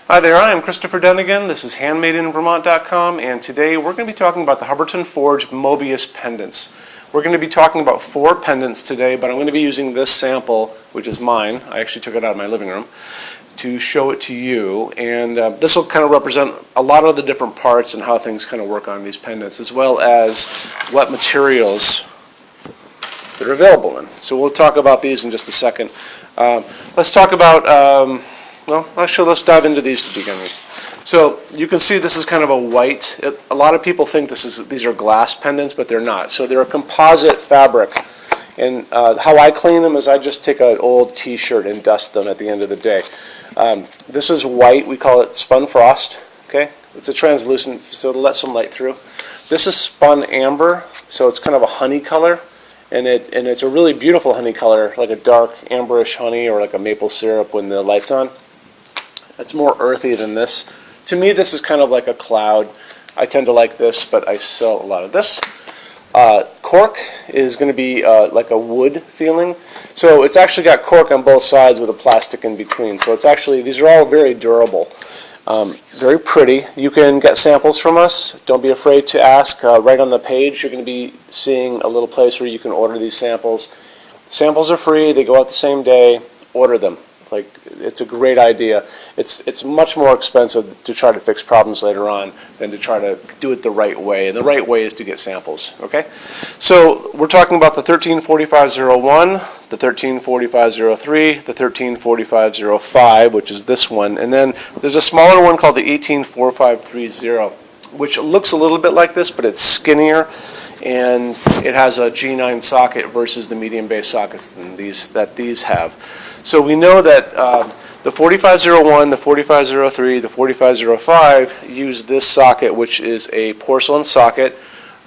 Hi there, I am Christopher Dunnigan. This is HandmadeInVermont.com, and today we're going to be talking about the Hubbardton Forge Mobius Pendants. We're going to be talking about 4 pendants today, but I'm going to be using this sample, which is mine. I actually took it out of my living room to show it to you, and this will kind of represent a lot of the different parts and how things kind of work on these pendants, as well as what materials they're available in. So we'll talk about these in just a second. Let's talk about well, actually, let's dive into these to begin with. So you can see this is kind of a white. A lot of people think these are glass pendants, but they're not. So they're a composite fabric. And how I clean them is I just take an old T-shirt and dust them at the end of the day. This is white. We call it spun frost. Okay, it's a translucent, so it'll let some light through. This is spun amber, so it's kind of a honey color. And it's a really beautiful honey color, like a dark amberish honey or like a maple syrup when the light's on. It's more earthy than this. To me, this is kind of like a cloud. I tend to like this, but I sell a lot of this. Cork is going to be like a wood feeling. So it's actually got cork on both sides with a plastic in between. So it's actually, these are all very durable. Very pretty. You can get samples from us. Don't be afraid to ask. Right on the page, you're going to be seeing a little place where you can order these samples. Samples are free. They go out the same day. Order them. Like, it's a great idea. It's much more expensive to try to fix problems later on than to try to do it the right way. And the right way is to get samples. Okay. So we're talking about the 134501, the 134503, the 134505, which is this one, and then there's a smaller one called the 184530, which looks a little bit like this, but it's skinnier, and it has a G9 socket versus the medium base sockets that these have. So we know that the 4501, the 4503, the 4505 use this socket, which is a porcelain socket.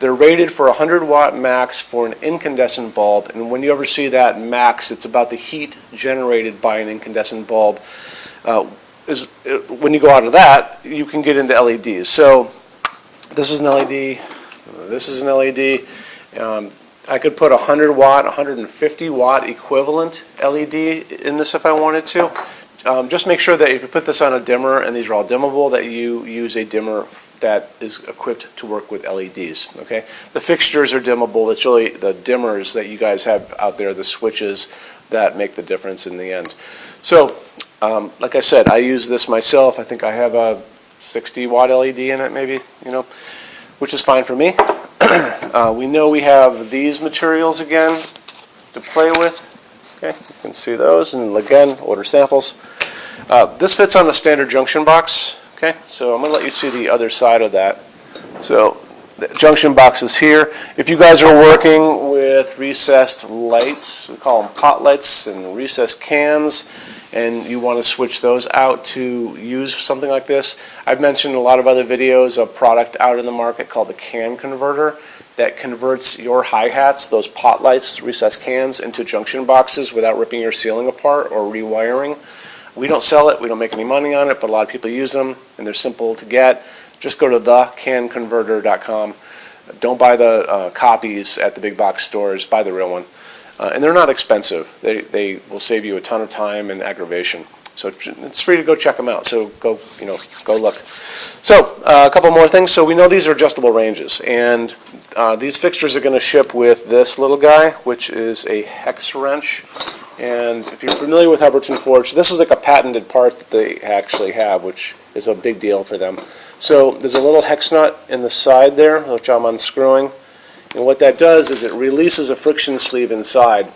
They're rated for 100 watt max for an incandescent bulb, and when you ever see that max, it's about the heat generated by an incandescent bulb. When you go out of that, you can get into LEDs. So this is an LED, this is an LED. I could put 100 watt, 150 watt equivalent LED in this if I wanted to. Just make sure that if you put this on a dimmer, and these are all dimmable, that you use a dimmer that is equipped to work with LEDs. Okay, the fixtures are dimmable. It's really the dimmers that you guys have out there, the switches, that make the difference in the end. So, like I said, I use this myself. I think I have a 60 watt LED in it, maybe, which is fine for me. We know we have these materials again to play with. Okay, you can see those, and again, order samples. This fits on a standard junction box. Okay, so I'm going to let you see the other side of that. So the junction box is here. If you guys are working with recessed lights, we call them pot lights, and recessed cans, and you want to switch those out to use something like this, I've mentioned in a lot of other videos a product out in the market called the can converter that converts your hi-hats, those pot lights, recessed cans, into junction boxes without ripping your ceiling apart or rewiring. We don't sell it, we don't make any money on it, but a lot of people use them, and they're simple to get. Just go to thecanconverter.com. Don't buy the copies at the big box stores, buy the real one. And they're not expensive. They will save you a ton of time and aggravation. So it's free to go check them out. So go look. So a couple more things. So we know these are adjustable ranges, and these fixtures are going to ship with this little guy, which is a hex wrench. And if you're familiar with Hubbardton Forge, this is like a patented part that they actually have, which is a big deal for them. So there's a little hex nut in the side there, which I'm unscrewing. And what that does is it releases a friction sleeve inside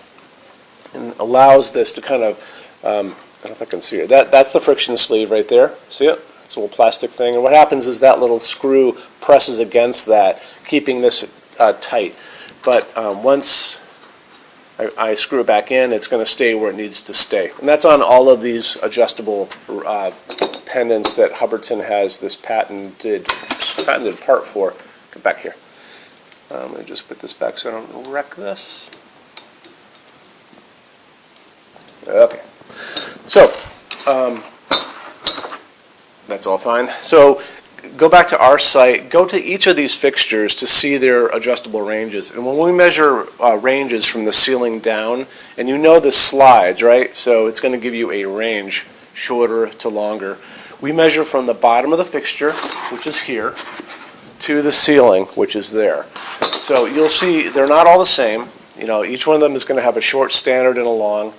and allows this to kind of, I don't know if I can see it. That's the friction sleeve right there. See it? It's a little plastic thing. And what happens is that little screw presses against that, keeping this tight. But once I screw it back in, it's going to stay where it needs to stay. And that's on all of these adjustable pendants that Hubbardton has this patented part for. Get back here. I'm going to just put this back so I don't wreck this. Okay. So, that's all fine. So, go back to our site, go to each of these fixtures to see their adjustable ranges. And when we measure ranges from the ceiling down, and you know this slides, right? So it's going to give you a range shorter to longer. We measure from the bottom of the fixture, which is here, to the ceiling, which is there. So you'll see they're not all the same. You know, each one of them is going to have a short, standard, and a long.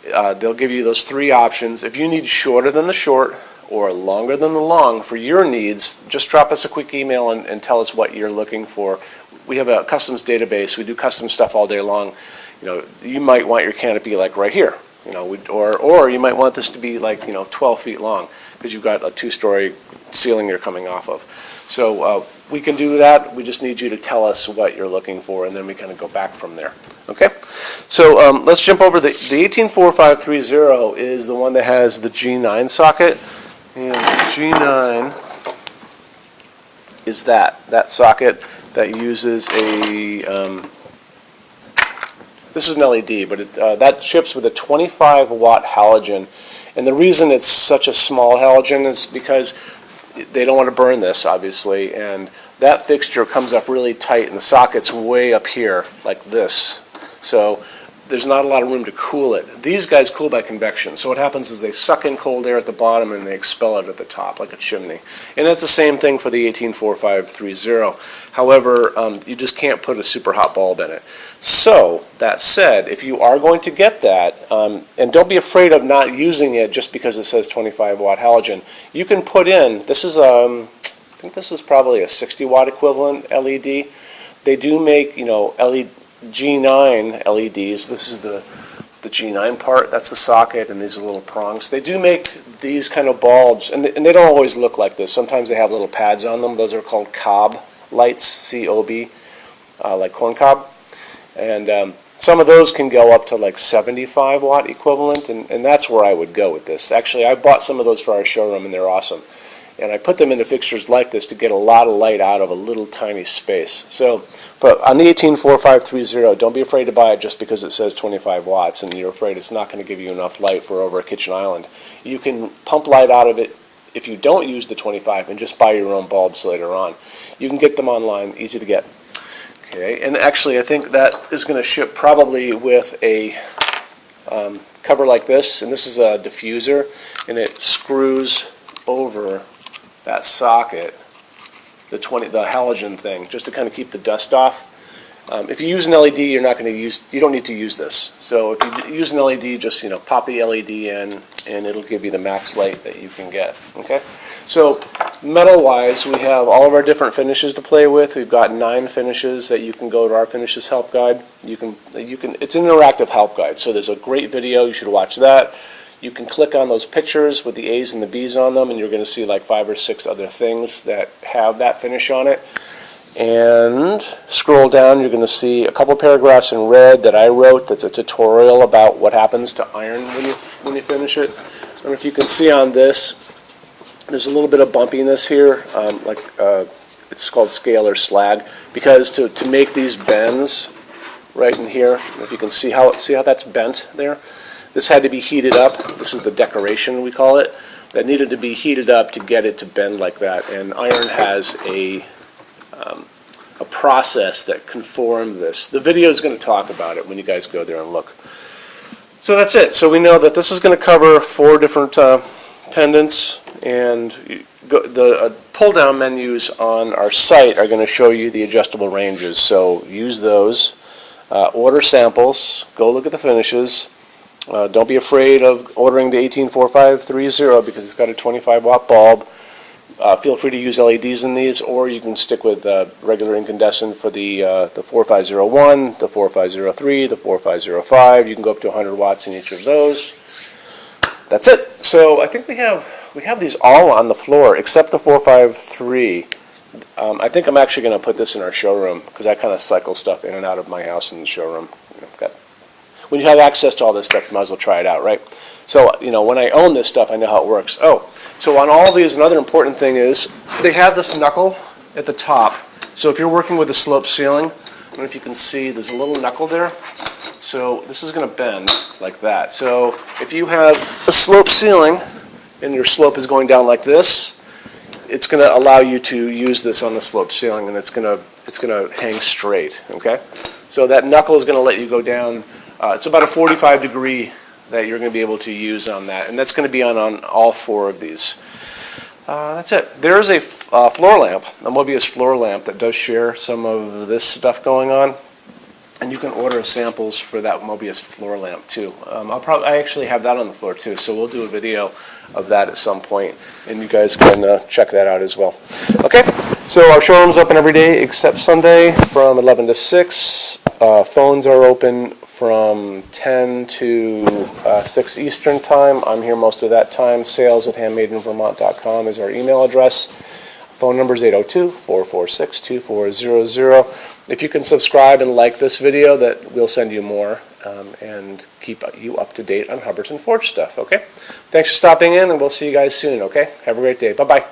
They'll give you those three options. If you need shorter than the short or longer than the long for your needs, just drop us a quick email and tell us what you're looking for. We have a customs database. We do custom stuff all day long. You know, you might want your canopy like right here. You know, or you might want this to be like, you know, 12 feet long because you've got a two-story ceiling you're coming off of. So we can do that. We just need you to tell us what you're looking for, and then we kind of go back from there. Okay? So let's jump over. The 184530 is the one that has the G9 socket, and G9 is that socket that uses a this is an LED, but that ships with a 25-watt halogen. And the reason it's such a small halogen is because they don't want to burn this, obviously. And that fixture comes up really tight, and the socket's way up here, like this. So there's not a lot of room to cool it. These guys cool by convection. So what happens is they suck in cold air at the bottom and they expel it at the top, like a chimney. And that's the same thing for the 184530. However, you just can't put a super hot bulb in it. So that said, if you are going to get that, and don't be afraid of not using it just because it says 25-watt halogen, you can put in, this is, I think this is probably a 60-watt equivalent LED. They do make, you know, G9 LEDs. This is the G9 part. That's the socket, and these are little prongs. They do make these kind of bulbs, and they don't always look like this. Sometimes they have little pads on them. Those are called cob lights, C-O-B, like corn cob. And some of those can go up to like 75-watt equivalent, and that's where I would go with this. Actually, I bought some of those for our showroom, and they're awesome. And I put them into fixtures like this to get a lot of light out of a little tiny space. So but on the 184530, don't be afraid to buy it just because it says 25 watts and you're afraid it's not going to give you enough light for over a kitchen island. You can pump light out of it if you don't use the 25 and just buy your own bulbs later on. You can get them online, easy to get. Okay, and actually I think that is going to ship probably with a cover like this, and this is a diffuser, and it screws over that socket, the halogen thing, just to kind of keep the dust off. If you use an LED, you don't need to use this. So if you use an LED, just pop the LED in, and it'll give you the max light that you can get. Okay. So metal-wise, we have all of our different finishes to play with. We've got 9 finishes that you can go to our finishes help guide. It's an interactive help guide. So there's a great video. You should watch that. You can click on those pictures with the A's and the B's on them, and you're going to see like 5 or 6 other things that have that finish on it. And scroll down, you're going to see a couple paragraphs in red that I wrote. That's a tutorial about what happens to iron when you finish it. I don't know if you can see on this. There's a little bit of bumpiness here, it's called scalar slag, because to make these bends right in here, if you can see how that's bent there. This had to be heated up. This is the decoration, we call it. That needed to be heated up to get it to bend like that. And iron has a process that conformed this. The video is going to talk about it when you guys go there and look. So that's it. So we know that this is going to cover 4 different pendants, and the pull-down menus on our site are going to show you the adjustable ranges. So use those. Order samples. Go look at the finishes. Don't be afraid of ordering the 184530 because it's got a 25-watt bulb. Feel free to use LEDs in these, or you can stick with regular incandescent for the 4501, the 4503, the 4505. You can go up to 100 watts in each of those. That's it. So I think we have these all on the floor except the 453. I think I'm actually going to put this in our showroom because I kind of cycle stuff in and out of my house in the showroom. When you have access to all this stuff, you might as well try it out, right? So, when I own this stuff, I know how it works. Oh, so on all these, another important thing is they have this knuckle at the top. So if you're working with a sloped ceiling, I don't know if you can see, there's a little knuckle there. So this is going to bend like that. So if you have a sloped ceiling and your slope is going down like this, it's going to allow you to use this on the sloped ceiling, and it's going to hang straight. Okay. So that knuckle is going to let you go down. It's about a 45-degree that you're going to be able to use on that, and that's going to be on all 4 of these. That's it. There is a floor lamp, a Mobius floor lamp that does share some of this stuff going on, and you can order samples for that Mobius floor lamp too. I actually have that on the floor too, so we'll do a video of that at some point, and you guys can check that out as well. Okay, so our showroom's open every day except Sunday from 11 to 6. Phones are open from 10 to 6 Eastern time. I'm here most of that time. Sales@HandmadeInVermont.com is our email address. Phone number is 802-446-2400. If you can subscribe and like this video, that we'll send you more and keep you up to date on Hubbardton Forge stuff, okay? Thanks for stopping in, and we'll see you guys soon, okay? Have a great day. Bye-bye.